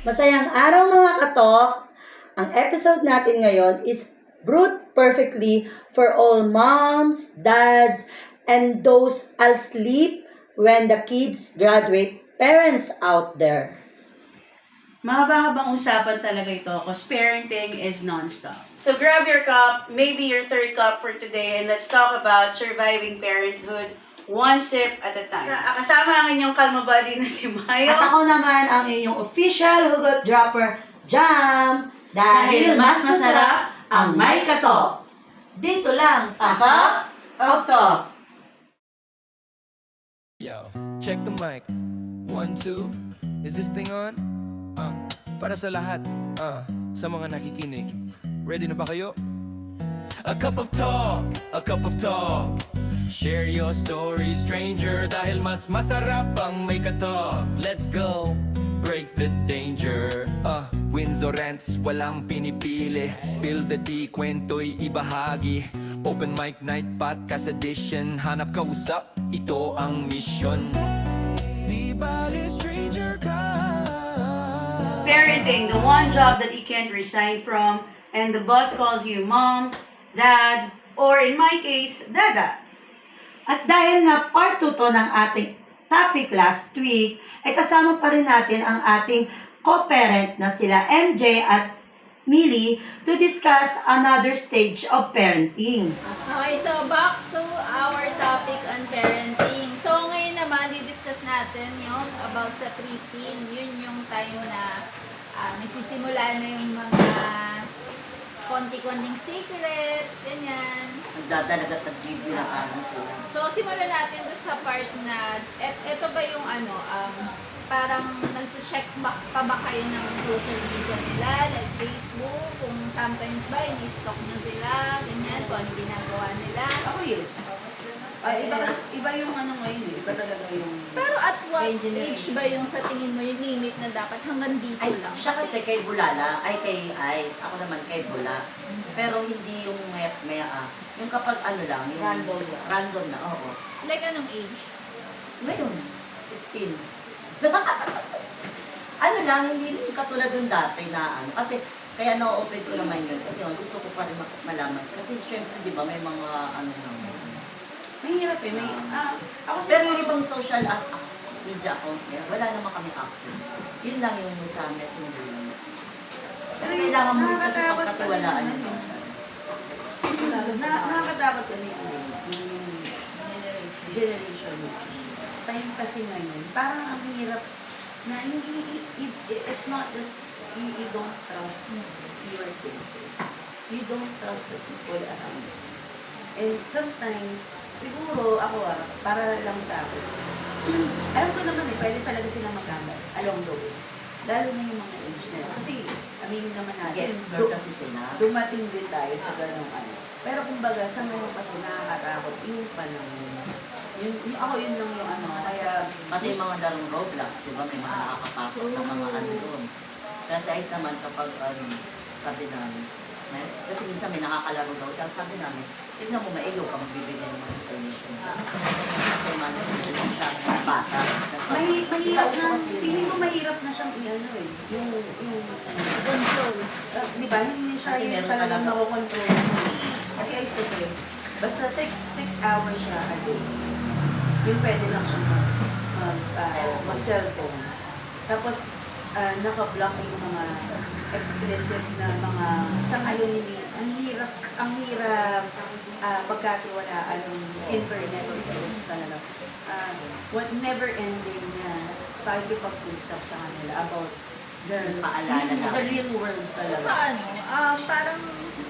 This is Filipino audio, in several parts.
Masayang araw mga katok! Ang episode natin ngayon is brewed perfectly for all moms, dads, and those asleep when the kids graduate parents out there. Mahaba-habang usapan talaga ito because parenting is non-stop. So grab your cup, maybe your third cup for today, and let's talk about surviving parenthood one sip at a time. Kasama ang inyong kalma buddy na si Mayo. At ako naman ang inyong official hugot dropper, Jam! Dahil mas masarap ang may katok. Dito lang sa Cup of Talk. Yo, check the mic. 1, 2. Is this thing on? Para sa lahat, sa mga nakikinig. Ready na ba kayo? A cup of talk, a cup of talk. Share your story, stranger. Dahil mas masarap ang may katok. Let's go, break the danger. Wins or rants, walang pinipili. Spill the tea, kwento'y ibahagi. Open mic night, podcast edition. Hanap kausap, ito ang mission. Di bali stranger ka. Parenting, the one job that you can't resign from, and the boss calls you mom, dad, or in my case, dada. At dahil na part 2 to ng ating topic last week, ay kasama pa rin natin ang ating co-parent na sila MJ at Millie to discuss another stage of parenting. Okay, so back to our topic on parenting. So ngayon naman, di-discuss natin yung about sa preteen. Yun yung time na nagsisimula na yung mga konti-konting secrets, ganyan. Nagdadalagat at bibilakanan sila. So simulan natin doon sa part na, eto ba yung parang nag-check back pa ba kayo ng social media nila, like Facebook, kung sometimes ba, ini-stalk nyo sila, ganyan, kung ano ginagawa nila. Ako yes. Iba yung ano ngayon, iba talaga yung... Pero at what age ba yung sa tingin mo yung limit na dapat hanggang dito Ay, lang? siya kasi kay Bulala, ay kay Ice, ako naman kay Bula. Pero hindi yung maya yung kapag ano lang, yung random na, oo. Like anong age? Ngayon, 16. Ano lang, hindi rin katulad yung dati na ano. Kasi, kaya na-open ko naman yun. Kasi gusto ko pa rin malaman. Kasi syempre, di ba, may mga ano naman. Mahirap eh. Ako Pero yung ibang social media account niya, wala naman kami access. Yun lang yung sa messenger lang. Kasi kailangan mo rin kasi pagkatiwalaan yun. Nakakatakot kami yung generation. Time kasi ngayon, parang ang hirap na it's not just you don't trust your kids. You don't trust the people around you. And sometimes, siguro ako para lang sa akin, alam ko naman pwede talaga silang magkamali along the way. Lalo na yung mga age nila. Kasi, aminin naman natin, Expert kasi sila. dumating din tayo sa ganong ano. Pero kumbaga, sa ngayon kasi nakakatakot yung panahon. Ako yun lang yung ano, kaya... Pati yung mga darong Roblox, di ba? May mga nakakapasok na mga ano doon. Kaya sa Ice naman kapag sabi namin, kasi minsan may nakakalaro daw siya, sabi namin, tignan mo mailo ka magbibigay ng mga information. Kasi man, siya, bata. Mahirap na, feeling ko mahirap na siyang i-ano eh. Yung control. Di ba? Hindi siya Kasi yung meron talagang talaga. makukontrol. Kasi ayos kasi, basta 6 hours siya a day. Yung pwede lang siya mag-cellphone. Tapos, naka-block yung mga explicit na mga sangayon ni ang hirap pagkatiwalaan ng internet use talaga. What never ending na pakikipag-usap sa kanila about the real world talaga. Parang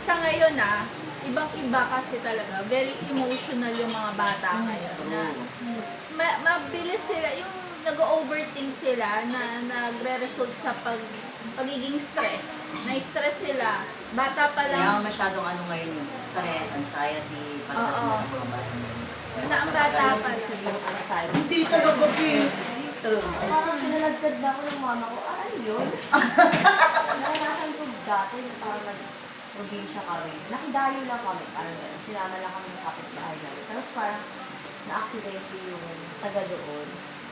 sa ngayon ibang-iba kasi talaga, very emotional yung mga bata ngayon. Na mabilis sila, yung nag-overthink sila na nagre-result sa pagiging stress. Na-stress sila. Bata pa Kaya lang. masyadong ano ngayon yung stress, anxiety, pagdating sa mga bata. Na ang bata pa lang. Hindi talaga, Pin. Pinalagkad ba ako ng mama ko? Yun. Naranasan ko dati, probinsya kami. Nakidayo lang kami, parang gano'n. Sinama lang kami ng kapitbahay namin. Tapos parang na-accidentally yung taga doon.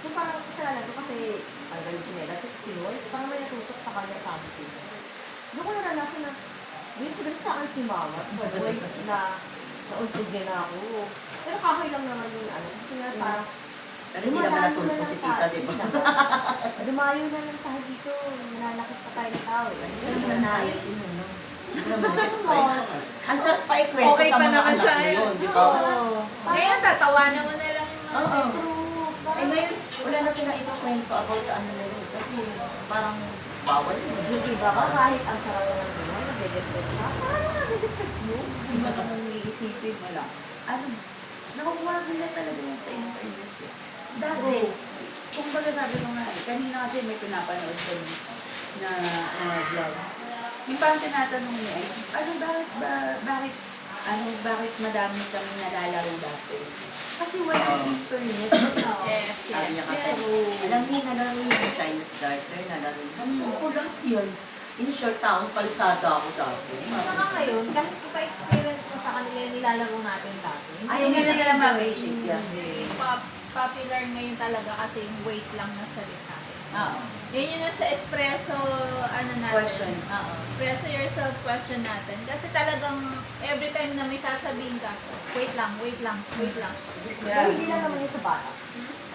So parang kasalanan ko kasi tanggal yung chinelas at sinuwalis, parang may natusok sa kanya sa akin. Doon ko naranasan na, galit sa akin si mama, boy, na nauntog din ako. Pero kahoy lang naman yung ano, kasi nga parang, Pero hindi naman natulpo si tita, di ba? Dumayo na lang tayo dito, nananakit pa tayo ng tao. Hindi naman sayang yun, no? Hindi naman Ano mo? Ang sarap pa ikwento Okay sa pa mga naman anak siya, mo eh. yun, di ba? Oo. Ngayon, tatawanan mo na lang yung mga Oo. True. Eh ngayon, wala na sila ipakwento about sa ano na yun. Kasi parang bawal yun. Yung iba ka, kahit ang sarap ng buhay, nade-depress ka. Parang nade-depress mo. Hindi mo naman iisipin mo lang. Ano, nakukuha nila talaga yan sa internet. Eh. Dati, kung baga sabi ko nga, kanina kasi may pinapanood ko na vlog. Yung parang tinatanong niya, ano, bakit madami kami nalalaro dati? Kasi wala internet. Yes, Sabi niya kasi, alam niya, nalaro yung Chinese garter, nalaro yung Oo, lahat yun. In short, taong palisada ako dati. Saka ngayon, kahit ipa-experience mo sa kanila yung nilalaro natin dati. Ayaw nga nila ma-appreciate yan. Popular ngayon talaga kasi yung wait lang na salita. Oo. Yun yung nasa espresso, ano natin. Question. Oo. Espresso yourself question natin. Kasi talagang every time na may sasabihin ka, wait lang, wait lang, wait lang. Pero hindi lang naman yun sa bata.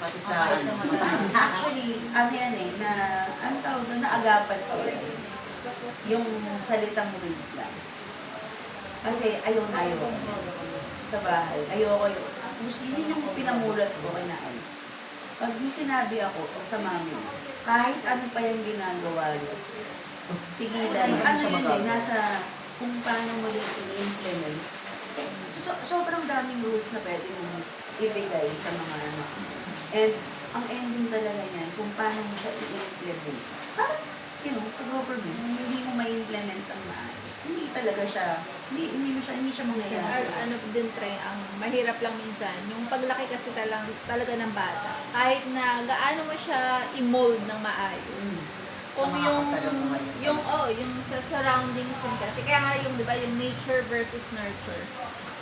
Pati sa ano. Actually, ano yan eh, na, ano tawag doon, naagapan ko yan. Yung salitang wait lang. Kasi ayaw na ayaw sa bahay. Ayoko yun. Gusto yun yung pinamulat ko kay Naayos. Pag may sinabi ako o sa mami, kahit ano pa yung ginagawa niyo, tigilan. Ano yun eh, nasa kung paano mo din i-implement. Sobrang daming rules na pwede mo ibigay sa mga anak. And ang ending talaga niyan, kung paano mo siya i-implement. Parang, sa government, hindi mo ma-implement ang maayos. Hindi talaga siya, hindi siya mangyayari. Ano din try, ang mahirap lang minsan, yung paglaki kasi talaga ng bata, kahit na gaano mo siya i-mold ng maayos. Kung Sa mga yung kasalubungan niya sa- yung sa surroundings din kasi, kaya nga yung, di ba, yung nature versus nurture,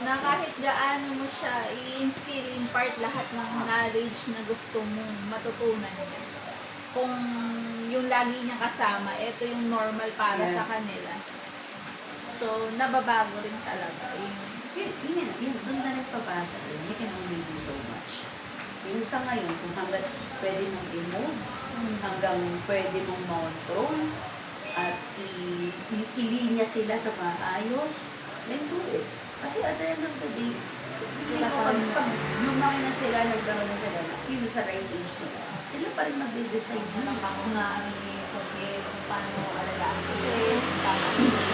na kahit gaano mo siya i-instill, impart lahat ng knowledge na gusto mong matutunan niya. Kung yung lagi niya kasama, ito yung normal para Yeah. sa kanila. So, nababago rin talaga. Yun, doon na nagpapasok rin. You can only do so much. Yung sa ngayon, kung hanggang pwede mong i-move, hanggang pwede mong ma-control, at ilinya sila sa maayos, then do it. Kasi at the end of the day, pag lumaki na sila, nagkaroon na sila, yun sa right age nila, sila pa rin mag-decide Walang ako nga ang i-sabihin kung paano alagaan. Kasi,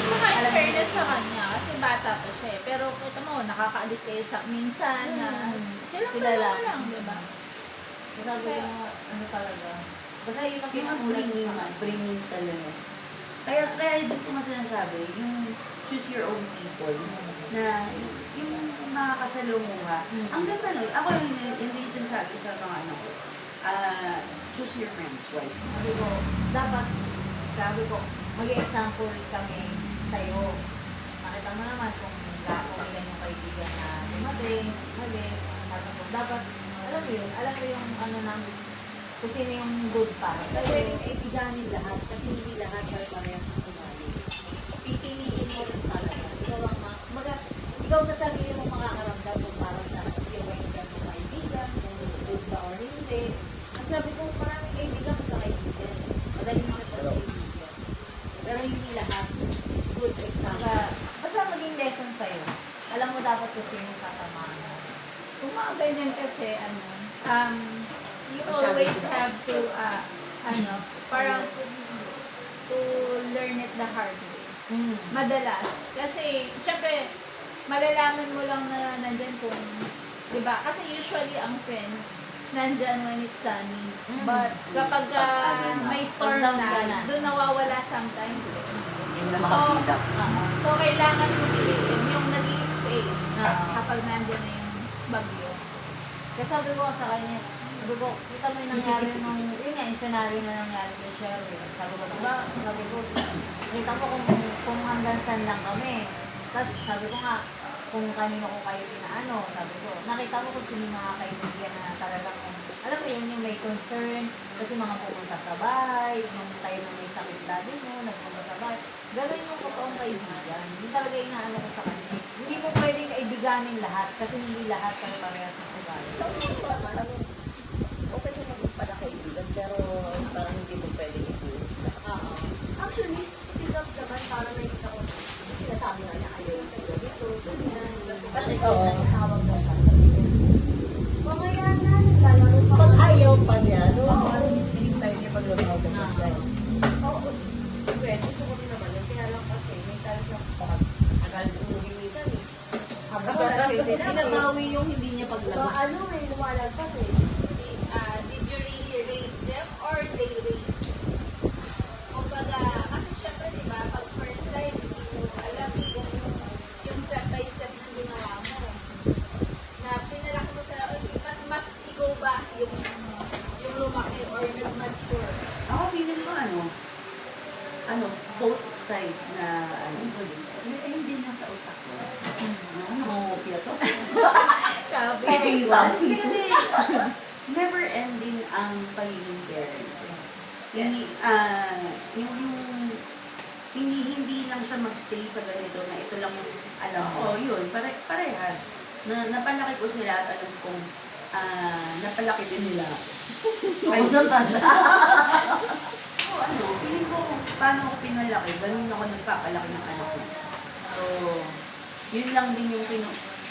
Saka in fairness sa kanya, kasi bata pa siya eh. Pero kita mo, nakakaalis kayo sa minsan na Sila sila lang. lang, di ba? sabi mo, ano talaga. Basta yun ang Yun ang pinakulat ko sa bringing talaga. Kaya doon ko mas sinasabi, yung choose your own people, na yung makakasalumuha. Ang ganda nun, ako hindi sinasabi sa mga anak ko, choose your friends wisely. Sabi ko, dapat, sabi ko, mag-example kami sa'yo. Nakita mo naman kung ilan yung kaibigan na dumating, umalis. Sabi ko, dapat, alam mo yung ano namin, kung sino yung good para sa'yo. Pwede kaibiganin lahat, kasi hindi lahat parehas ng ugali. Pipiliin mo rin talaga. Ikaw sa sarili mo makakaramdam kung parang sa yung kaibigan mo kaibigan, kung good ba or hindi. Kasi sabi ko, maraming kaibigan mo sa kaibigan. Madaling makipag-kaibigan. Pero hindi lahat good example. Basta maging lesson sa'yo. Alam mo dapat kung sino sasamahan mo. Kung mga ganyan kasi, you Masyado always sila have to, parang to learn it the hard way. Madalas. Kasi, syempre, malalaman mo lang na nandyan kung, di ba? Kasi usually ang friends, nandyan when it's sunny. But kapag may storm Pag down ka na. na, doon nawawala sometimes. Hindi na makapila. So, kailangan mo piliin yung nag-i-stay Oo. kapag nandyan na yung bagyo. Kasi sabi ko sa kanya, sabi ko, kita mo yung nangyari nung, yun nga, yung scenario na nangyari kay Sherry. Sabi ko, diba, sabi ko, kita mo kung hanggang saan lang kami. Tapos sabi ko nga, kung kanino ko kayo pinaano, sabi ko, nakita mo kung sino yung mga kaibigan na talagang, alam mo yun, yung may concern, kasi mga pupunta sa bahay, yung tayo na may sakit daddy mo, nagpunta sa bahay, gano'n yung totoong kaibigan. Yung talaga inaano ko sa kanya. Hindi mo pwedeng kaibiganin lahat, kasi hindi lahat kami parehas ng ugali. Okay mo maging pala kaibigan, pero parang hindi mo pwede i-choose lahat. Actually, si Love naman, parang nakikita ko, sinasabi nga niya, ayaw lang sila dito, ganyan. Kasi Oo. tawag na siya. Sabi ko, mamaya na, naglalaro pa. Pag ayaw pa niya, no? Oo. Ano yung hinintay niya pag lumaw ka na siya? Oo, siyempre, gusto ko rin naman yun. Kaya lang kasi, may times na tagal umuwi minsan eh. Habang Pinabawi yung hindi niya Diba, paglabas. ano eh, lumalagpas eh. Did you really raise them or they raised you? Kumbaga, kasi syempre, di ba, pag first time, hindi mo alam kung yung step by step na ginawa mo. Na pinalaki mo sa, mas ikaw ba yung lumaki or nag-mature? Ako feeling ko both side na hindi na sa utak ko. Nangungopia to. Sabi. Hindi kasi never ending ang pagiging parent. Hindi lang siya magstay sa ganito na ito lang yung alam ko. Yun, parehas. Napalaki ko sila at alam kong napalaki din nila. Ay, feeling ko paano ako pinalaki, ganun ako nagpapalaki ng anak ko. So, yun lang din yung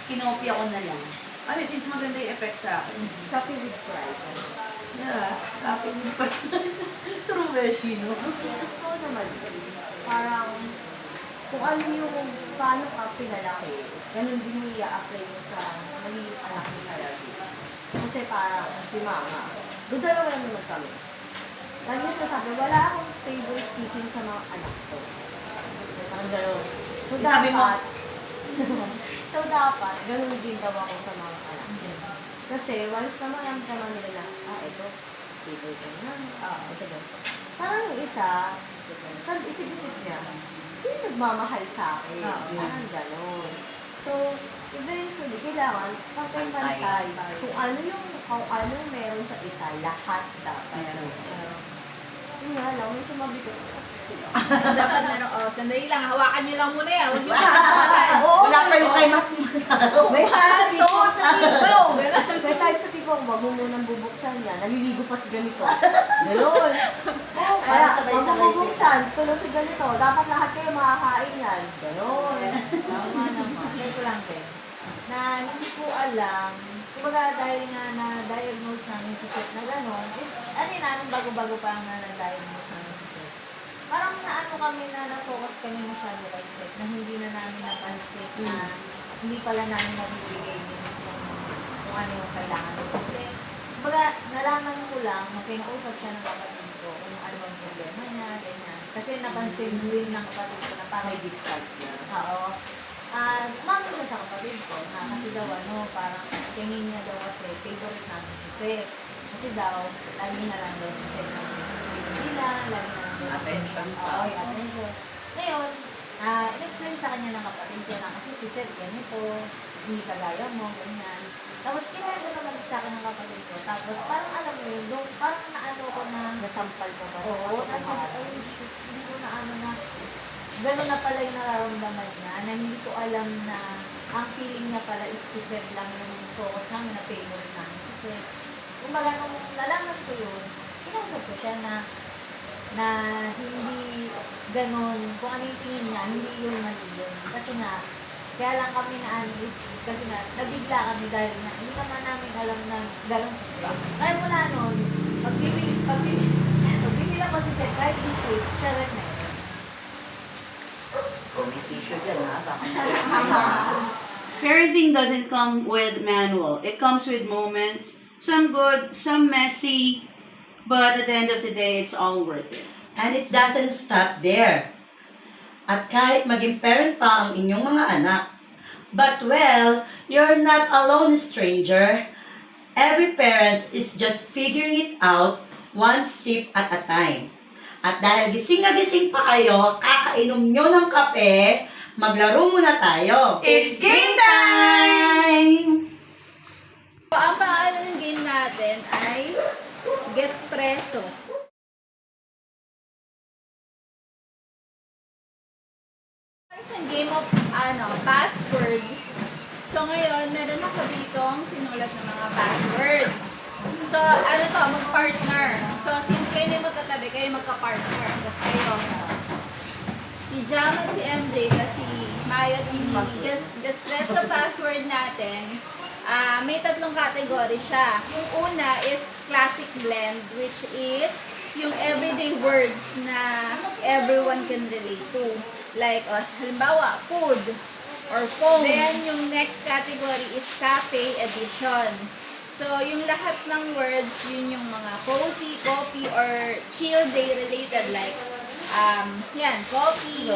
kinopia ko na lang. Ano, since maganda yung effect sa akin. Copy with pride. Yeah, happy with pa. True beshi, no? Oo naman. Parang, kung ano yung paano ka pinalaki, ganun din yung i-apply mo sa magiging anak mo talaga. Kasi parang si mama, doon dalawa naman kami. Lagi niya sinasabi, wala akong favorite teaching sa mga anak ko. Parang gano'n. So Sabi mo? dapat, so dapat, ganun din daw ako sa mga anak ko. Kasi once na malam ka man nila na, ito, favorite ko na, ito ba. Parang yung isa, sa isip-isip niya, sino nagmamahal sa akin? Parang gano'n. So, eventually, kailangan pagkaimatay kung ano meron sa isa, lahat dapat. Yun nga lang, may sumabigot sila. Dapat na, sandali lang, hawakan niyo lang muna yan. Huwag niyo Wala kayo kay Mat. May times sa tipo, may times sa tipo, wag mo munang bubuksan yan, naliligo pa si ganito. Ganon. Oo, kaya wag mo bubuksan, tulog si ganito, dapat lahat kayo makakain yan. Ganon. Tama naman. Kaya ko lang din. Na hindi ko alam, kumbaga dahil nga na-diagnose namin si Seth na gano'n, nung bago-bago pa ang na-diagnose namin si Seth. Parang naano kami na na-focus kami masyado kay Seth, na hindi na namin napansin na hindi pala namin nabibigay kung ano yung kailangan ko. Kasi, kumbaga, nalaman ko lang, pinausap siya ng kapatid ko kung ano ang problema niya, ganyan. Kasi napansin din ng kapatid ko na parang may distance niya. Oo. Umamin siya sa kapatid ko na kasi daw parang tingin niya daw kasi favorite namin si Seth. Kasi daw, lagi na lang daw si Seth ng nila, lagi na lang daw si Attention Seth. pa. Oo, attention. Ngayon, in-explain sa kanya ng kapatid ko na kasi si Seth ganito, hindi kagaya mo, ganyan. Tapos kinaya naman sa akin ng kapatid ko. Tapos parang alam mo yun, parang naano ko na nasampal ko ba? Oo, hindi ko na ano na, gano'n na pala yung nararamdaman niya, na hindi ko alam na ang feeling niya pala is si Seth lang yung focus namin na favorite namin. Kasi, kumbaga nung nalaman ko yun, kinausap ko siya na hindi gano'n, kung ano yung tingin niya, hindi yun mali yun. Kasi nga, kaya lang kami na kasi nga, nabigla kami dahil na, hindi naman namin alam na gano'n si Seth. Kaya mula nun, pagbibilang ko si Seth, kahit this week, siya rin na yun. Parenting doesn't come with manual. It comes with moments, some good, some messy, but at the end of the day, it's all worth it. And it doesn't stop there. At kahit maging parent pa ang inyong mga anak, but well, you're not alone, stranger. Every parent is just figuring it out one sip at a time. At dahil gising na gising pa kayo, kakainom nyo ng kape, Maglaro muna tayo. It's game time! So, ang pangalan ng game natin ay Gespresso. Siyang game of password. So ngayon, meron ako dito ang sinulat ng mga passwords. So mag-partner. So since kayo na magkatabi, kayo magka-partner. Tapos kayo, si Jam at si MJ, tapos si Mayo at si Gespresso password natin. May tatlong category siya. Yung una is classic blend, which is yung everyday words na everyone can relate to. Like, halimbawa, food or phone. Then, yung next category is cafe edition. So, yung lahat ng words, yun yung mga cozy, coffee, or chill day related. Like, coffee,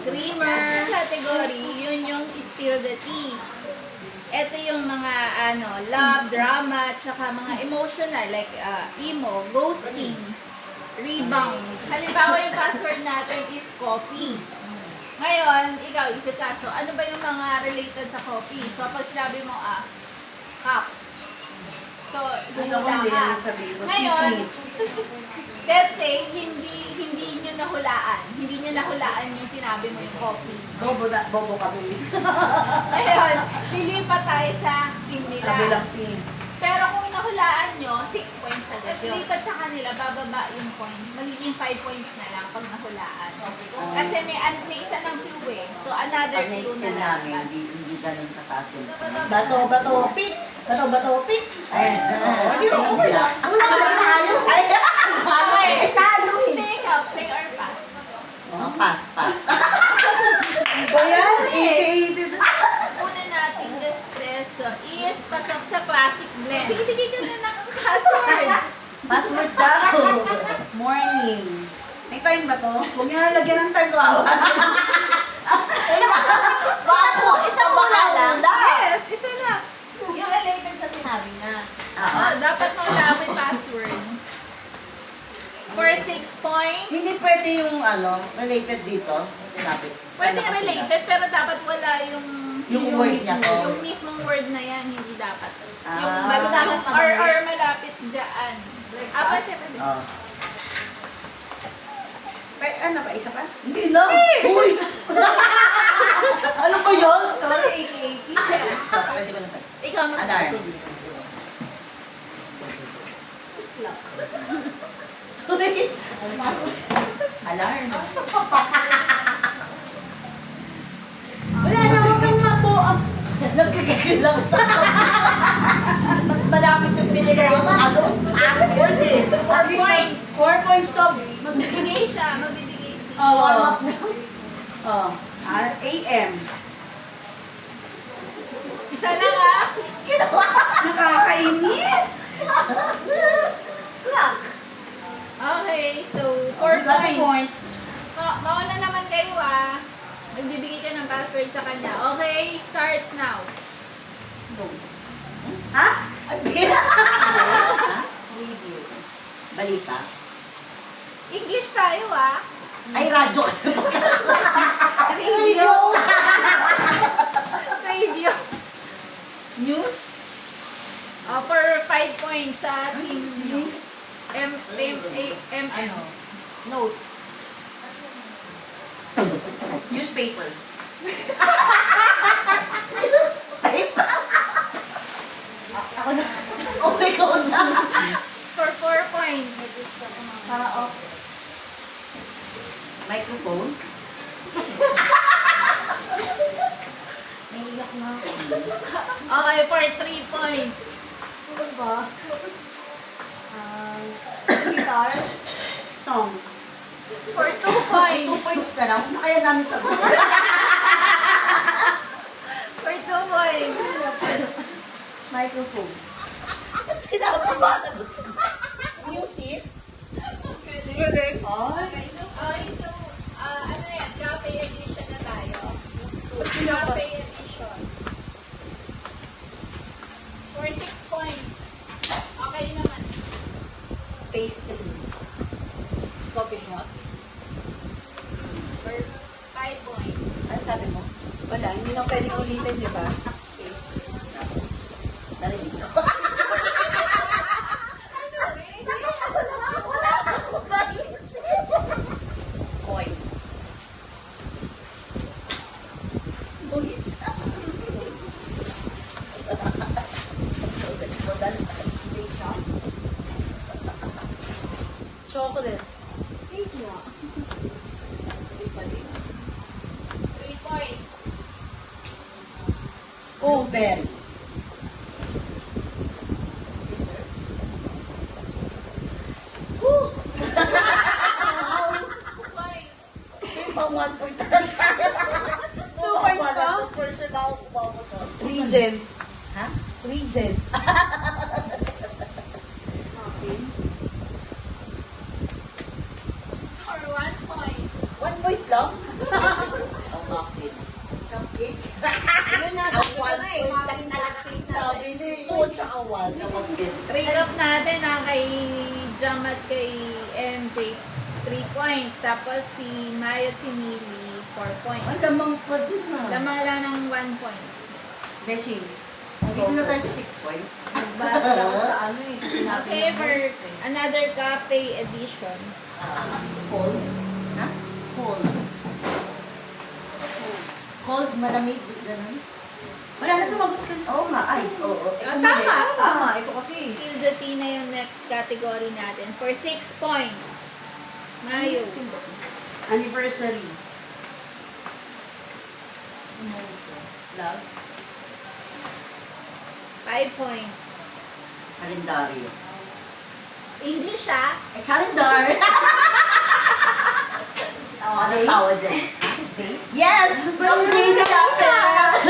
creamer category, yun yung spill the tea. Ito yung mga, love, drama, tsaka mga emotional, like, emo, ghosting, rebound. Halimbawa, yung password natin is coffee. Ngayon, ikaw, isip ka, so ano ba yung mga related sa coffee? So, pag sinabi mo, cup. So, hula ka. Ngayon, let's say, hindi nyo nahulaan. Hindi nyo nahulaan yung sinabi mo yung coffee. Bobo kami. Ngayon, lilipat tayo sa team nila. Kabilang team. Pero kung nahulaan nyo, 6 points agad. Lilipat sa kanila, bababa yung point. Magiging 5 points na lang pag nahulaan. Kasi may isa ng clue eh. So, another Pag clue na na-skill lang. namin, hindi ganun kataas yung Bato, pik. Bato, pik. Hindi ko sila. Okay. Talo eh. Pick up, pick or pass. Pass. O yan, 80-80. Una natin espresso is pasok sa classic blend. Bigay ka na ng password. Password daw. Morning. May time ba to? Huwag niyo nalagyan ng tagwawa. Isang wala lang. Yes, isa na. Yung related sa sinabi na. Dapat maulawin password. For 6 points. Hindi pwede yung related dito. Sinabi. Pwede related, pero dapat wala yung Yung word niya to. yung mismong word na yan, hindi dapat. Ah. Yung Dapat or malapit dyan. Pwede. Oh. Ano ba? Isa pa? Hindi na. Uy! Ano ba yun? Sorry, 80-80. So, pwede ko na sa... Ikaw Alarm. Alarm. Wala naman kang mabuo. Nagkakakilang sa... Mas malapit yung binigay yung password eh. 4 points. 4 points to. Magbibigay siya. Oo. Oh. AM. Isa lang ah. Nakakainis. Okay, so 4 Got points. point. Mauna naman kayo ah. Magbibigay ka ng password sa kanya. Okay, starts now. Ha? Review. Balita. English tayo ah. Ay, radyo kasi. Radio. Radio. News. For 5 points sa team nyo. Note. Newspaper. Ako na. Oh my God na. For 4 points. Microphone. Naiyak na ako. Okay, for 3 points. Ano ba? Guitar. Song. For 2 points. 2 points na lang. Ano kaya namin sagot? For 2 points. Microphone. Sinabi ba sagot? Music. Galing. Okay, so, ano yan? Cafe edition na tayo. Cafe edition. For 6 points. Okay naman. Pastry. Coffee shop. For 5 points. Ano sabi Wala, hindi na pwede ulitin, di ba? Narinig ko. Boys. Boys. Chocolate. 3 points. Blueberry. Points. Pang 1 point. 2 points pa? For sure na ako kumamo to. Regent. Ha? Regent. Or 1 point. 1 point lang? Ang muffin. Cupcake. Yun na, sabi ko na eh. Muffin cupcake na. Sabi ni po, tsaka 1. Ang din. Recap natin kay Jam at kay MJ 3 points. Tapos si Maya at si Millie 4 points. Ang damang pa din ha. Lamang lang ng 1 point. Beshi. Dito na tayo sa 6 points. Nagbasa ako sa ano eh. sa sinabi Okay, ng for host eh. another cafe edition. Cold. Ha? Cold. Cold, malamig. Ganun. Wala na, sumagot ka na. Oo nga, ice. Oo. Ah, tama. Tama, ito kasi. Spill the tea na yung next category natin. For 6 points. Mayo. Anniversary. Love. 5 points. Kalendaryo. English ah. Calendar! Ano tawa dyan? Yes! From grade natin!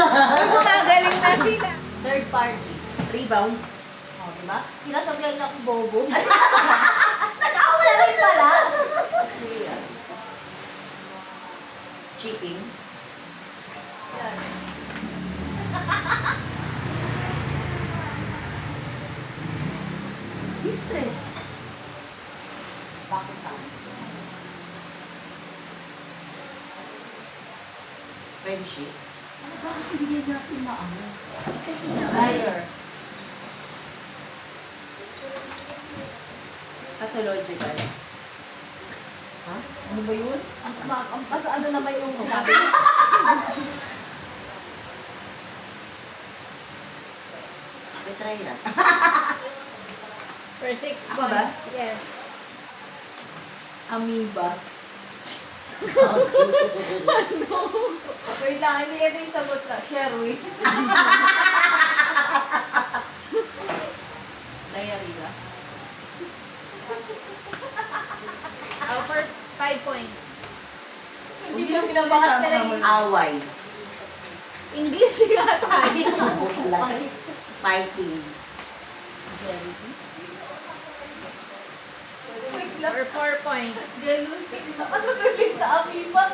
Gumagaling na sila. Third party. Rebound. O, diba? Sinasabihan niya akong bobo. Nakawala rin pala! Cheating. Mistress. Pakistan. Friendship. Bakit hindi natin maano? Kasi liar. Pathological. Ha? Ano ba yun? Ang ano naman yung sinabi mo? Betrayal. For 6 Ako ba? points. Yes. Amoeba. Wait lang, hindi ito yung sagot na. Sherwin. Diarrhea. For 5 points. Hindi mo pinabakat na lang. Away. English nga tayo. Fighting. For 4 points. Ano gagawin sa amoeba?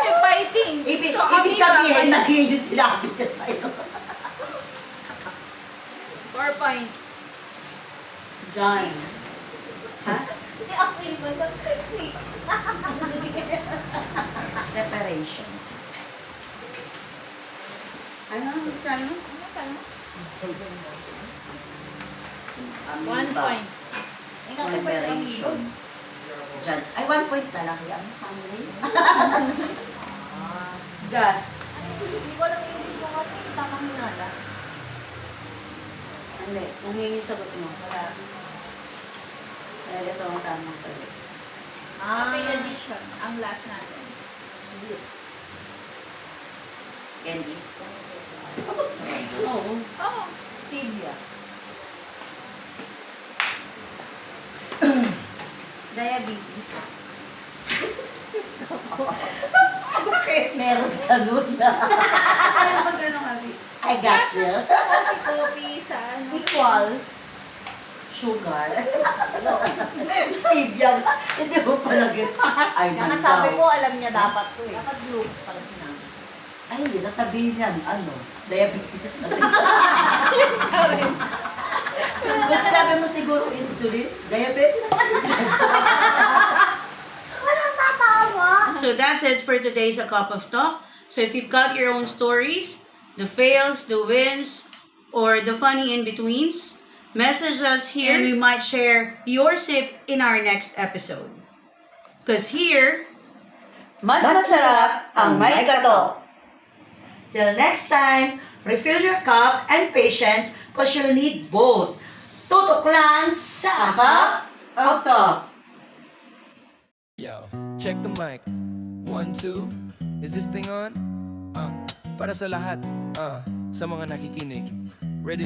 Yung fighting. Ibig kami sabihin, ba? mali yung sinabi niya sa'yo. 4 points. John. Si amoeba lang kasi. Separation. Ano? Saan? Ano sana? 1 Amoeba. point. Separation. Diyan. Ay, 1 point na lang. Ano sa amin na yun? Gas. Hindi ko alam yung hindi ko kasi kakaminala. Hindi. Kung yun yung sagot mo. Wala. Dahil ito ang tamang sagot. Cafe edition. Ang last natin. Sweet. Candy. Oo. Oh. Stevia. Diabetes. Bakit? Meron ganun na. Ano ba gano'ng abi? I got you. Coffee sa ano. Equal. Sugar. Stevia. Hindi mo pala gets. Ay, Nakasabi ko, alam niya dapat to eh. Dapat glucose pala sinabi. Ay, hindi. Sasabihin niyan, ano, diabetes. Kung sinabi mo siguro insulin, diabetes. Walang tatawa. So So that's it for today's A Cup of Talk. So if you've got your own stories, the fails, the wins, or the funny in-betweens, message us here and we might share your sip in our next episode. Because here, mas masarap ang may kato. Till next time, refill your cup and patience because you'll need both. Tutok lang sa A Cup of Talk. Yo, check the mic. 1, 2. Is this thing on? Para sa lahat, sa mga nakikinig.